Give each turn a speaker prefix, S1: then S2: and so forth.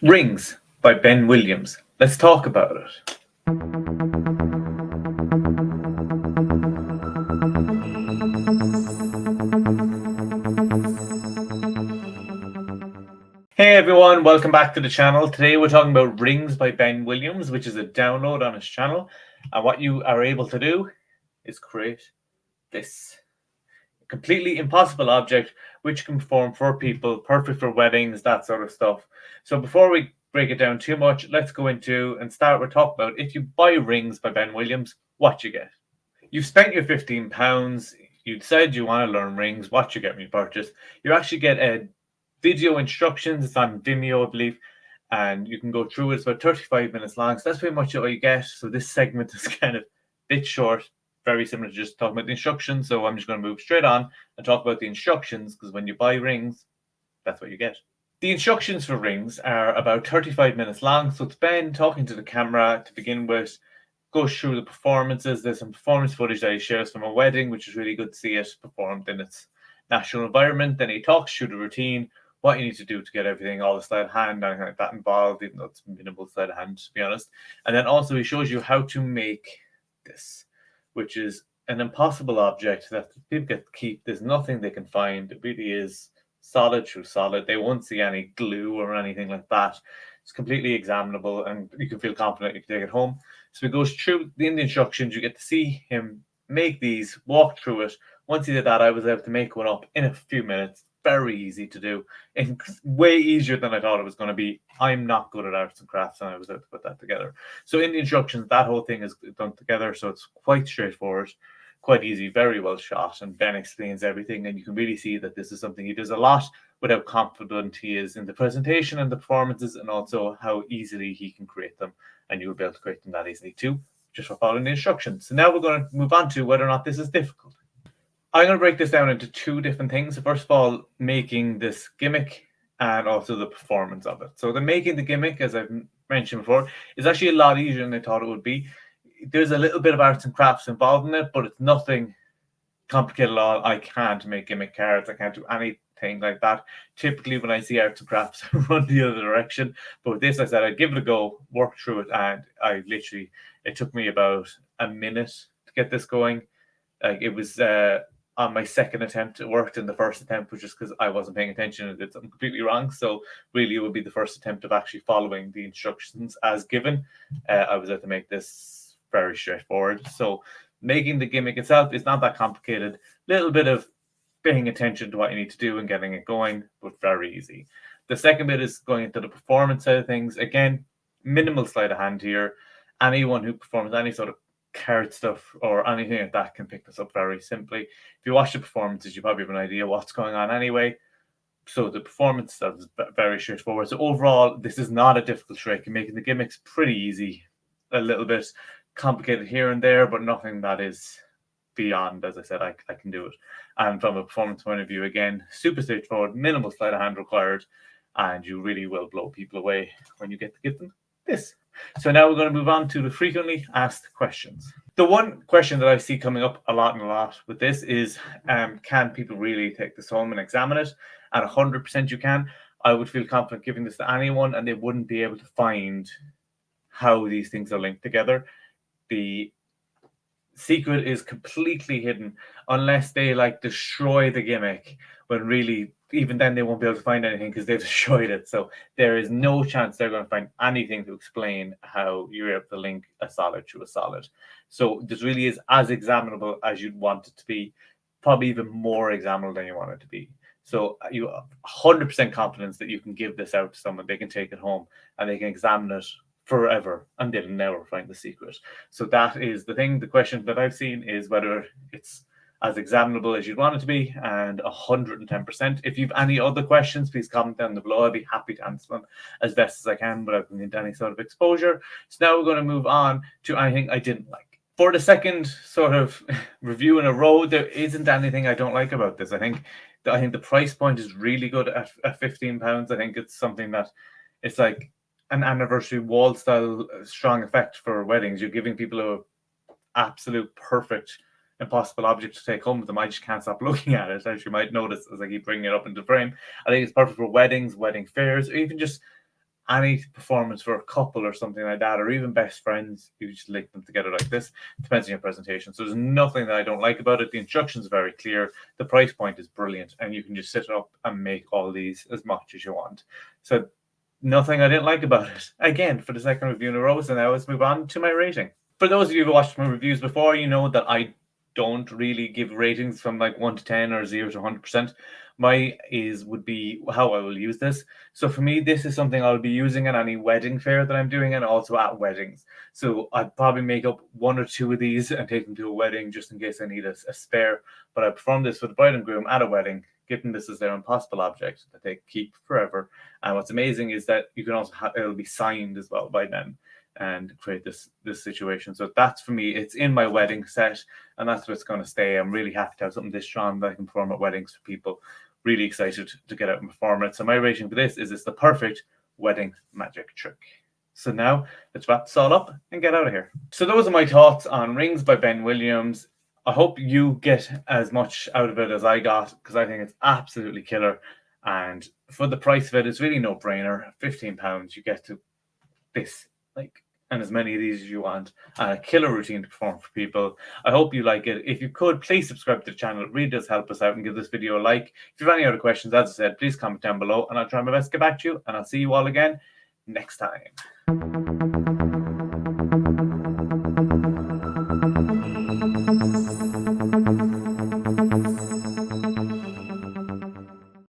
S1: Rings by Ben Williams. Let's talk about it. Hey everyone, welcome back to the channel. Today we're talking about Rings by Ben Williams, which is a download on his channel. And what you are able to do is create this completely impossible object which can perform for people, perfect for weddings, that sort of stuff. So before we break it down too much, let's go into and start with talk about if you buy Rings by Ben Williams, what you get. You've spent your £15, you said you want to learn rings, what you get when you purchase. You actually get a video instructions, it's on Vimeo, I believe, and you can go through it. It's about 35 minutes long, so that's pretty much what you get. So this segment is kind of a bit short, very similar to just talking about the instructions. So I'm just going to move straight on and talk about the instructions, because when you buy rings, that's what you get. The instructions for rings are about 35 minutes long. So it's Ben talking to the camera to begin with, goes through the performances. There's some performance footage that he shares from a wedding, which is really good to see it performed in its natural environment. Then he talks through the routine, what you need to do to get everything, all the sleight of hand, anything like that involved, even though it's minimal sleight of hand, to be honest. And then also he shows you how to make this, which is an impossible object that people get to keep. There's nothing they can find. It really is solid through solid. They won't see any glue or anything like that. It's completely examinable, and you can feel confident you can take it home. So he goes through the instructions. You get to see him make these, walk through it. Once he did that, I was able to make one up in a few minutes. Very easy to do, and way easier than I thought it was going to be. I'm not good at arts and crafts, and I was able to put that together. So in the instructions, that whole thing is done together, so it's quite straightforward, quite easy, very well shot, and Ben explains everything, and you can really see that this is something he does a lot with how confident he is in the presentation and the performances, and also how easily he can create them, and you will be able to create them that easily too, just for following the instructions. So now we're going to move on to whether or not this is difficult. I'm going to break this down into two different things. First of all, making this gimmick and also the performance of it. So the making the gimmick, as I've mentioned before, is actually a lot easier than I thought it would be. There's a little bit of arts and crafts involved in it, but it's nothing complicated at all. I can't make gimmick cards. I can't do anything like that. Typically, when I see arts and crafts, I run the other direction. But with this, I said I'd give it a go, work through it, and it took me about a minute to get this going. Like it was on my second attempt, it worked. In the first attempt was just because I wasn't paying attention and did something completely wrong. So really, it would be the first attempt of actually following the instructions as given. I was able to make this very straightforward. So making the gimmick itself is not that complicated. Little bit of paying attention to what you need to do and getting it going, but very easy. The second bit is going into the performance side of things. Again, minimal sleight of hand here. Anyone who performs any sort of card stuff or anything like that can pick this up very simply. If you watch the performances, you probably have an idea what's going on anyway. So the performance stuff is very straightforward. So overall, this is not a difficult trick. Making the gimmicks pretty easy. A little bit complicated here and there, but nothing that is beyond. As I said, I can do it. And from a performance point of view, again, super straightforward, minimal sleight of hand required, and you really will blow people away when you get to give them this. So now we're going to move on to the frequently asked questions. The one question that I see coming up a lot with this is, can people really take this home and examine it? And 100% you can. I would feel confident giving this to anyone, and they wouldn't be able to find how these things are linked together. The secret is completely hidden unless they destroy the gimmick, when really even then they won't be able to find anything because they've destroyed it. So there is no chance they're going to find anything to explain how you're able to link a solid to a solid. So this really is as examinable as you'd want it to be, probably even more examinable than you want it to be. So you have 100% confidence that you can give this out to someone, they can take it home and they can examine it forever and they'll never find the secret. So that is the thing. The question that I've seen is whether it's as examinable as you'd want it to be, and 110%. If you've any other questions, please comment down below. I'll be happy to answer them as best as I can without going into any sort of exposure. So now we're going to move on to anything I didn't like. For the second sort of review in a row, there isn't anything I don't like about this. I think the price point is really good at £15. I think it's something that it's like an anniversary wall style strong effect for weddings. You're giving people a absolute perfect impossible object to take home with them. I just can't stop looking at it, as you might notice as I keep bringing it up into frame. I think it's perfect for weddings, wedding fairs, or even just any performance for a couple or something like that, or even best friends, you just link them together like this. Depends on your presentation. So there's nothing that I don't like about it. The instructions are very clear. The price point is brilliant, and you can just sit up and make all these as much as you want. So nothing I didn't like about it. Again, for the second review in a row. So now let's move on to my rating. For those of you who watched my reviews before, you know that I don't really give ratings from like 1 to 10 or 0 to 100%. Would be how I will use this. So for me, this is something I'll be using at any wedding fair that I'm doing, and also at weddings. So I'd probably make up 1 or 2 of these and take them to a wedding just in case I need a spare. But I perform this for the bride and groom at a wedding, given this is their impossible object that they keep forever. And what's amazing is that you can also it'll be signed as well by them and create this situation. So that's, for me, it's in my wedding set, and that's where it's going to stay. I'm really happy to have something this strong that I can perform at weddings for people. Really excited to get out and perform it. So my rating for this is it's the perfect wedding magic trick. So now let's wrap this all up and get out of here. So those are my thoughts on Rings by Ben Williams. I hope you get as much out of it as I got, because I think it's absolutely killer. And for the price of it, it's really no brainer. £15, you get to this, like, and as many of these as you want. A killer routine to perform for people. I hope you like it. If you could, please subscribe to the channel. It really does help us out, and give this video a like. If you have any other questions, as I said, please comment down below, and I'll try my best to get back to you. And I'll see you all again next time.